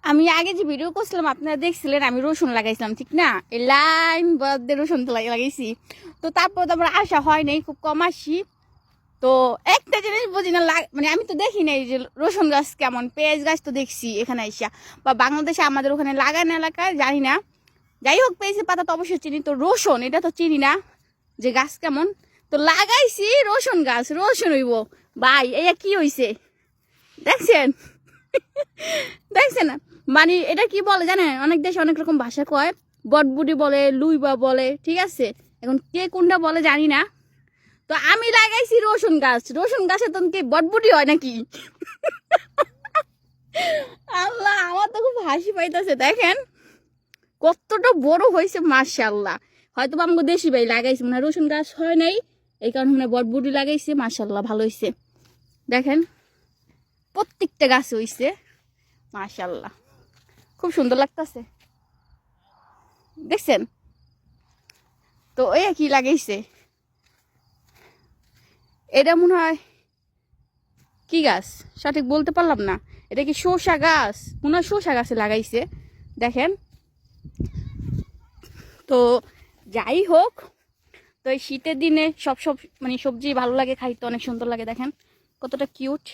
আমি আগে যে ভিডিও করছিলাম আপনারা দেখছিলেন, আমি রসুন লাগাইছিলাম ঠিক না, এই লাইন বদ্ধ রসুন তো লাগাইছি। তো তারপর তো আমার আসা হয় নাই, খুব কম আসি। তো একটা জিনিস বুঝি না, মানে আমি তো দেখি নাই যে রসুন গাছ কেমন, পেঁয়াজ গাছ তো দেখছি এখানে আইসা, বা বাংলাদেশে আমাদের ওখানে লাগানো এলাকায় জানি না। যাই হোক, পেঁয়াজের পাতা তো অবশ্যই চিনি, তো রসুন এটা তো চিনি না যে গাছ কেমন। তো লাগাইছি রসুন গাছ, রসুন হইব ভাই, এই কি হইছে দেখছেন? দেখছেন না, মানে এটা কি বলে জানেন, অনেক দেশে অনেক রকম ভাষা কয়, বটবুটি বলে, লুইবা বলে, ঠিক আছে, এখন কে কোনটা বলে জানি না। তো আমি লাগাইছি রসুন গাছ, রসুন গাছে তো কি বটবুটি হয় নাকি? আল্লাহ, আমার তো খুব হাসি পাইতেছে, দেখেন কতটা বড় হয়েছে, মাশাআল্লাহ। হয়তো আমাকে দেশি ভাই লাগাইছে, মানে রসুন গাছ হয় নাই, এই কারণে মানে বটবুটি লাগাইছে, মাশাআল্লাহ ভালো হয়েছে। দেখেন প্রত্যেকটা গাছ হয়েছে, মাশাআল্লাহ খুব সুন্দর লাগতেছে, দেখছেন? তো ওই কি লাগাইছে, এটা মনে হয় কি গাছ সঠিক বলতে পারলাম না, এটা কি শসা গাছ মনে হয়, শসা গাছে লাগাইছে, দেখেন। তো যাই হোক, তো এই শীতের দিনে সব মানে সবজি ভালো লাগে খাইতে, অনেক সুন্দর লাগে, দেখেন কতটা কিউট।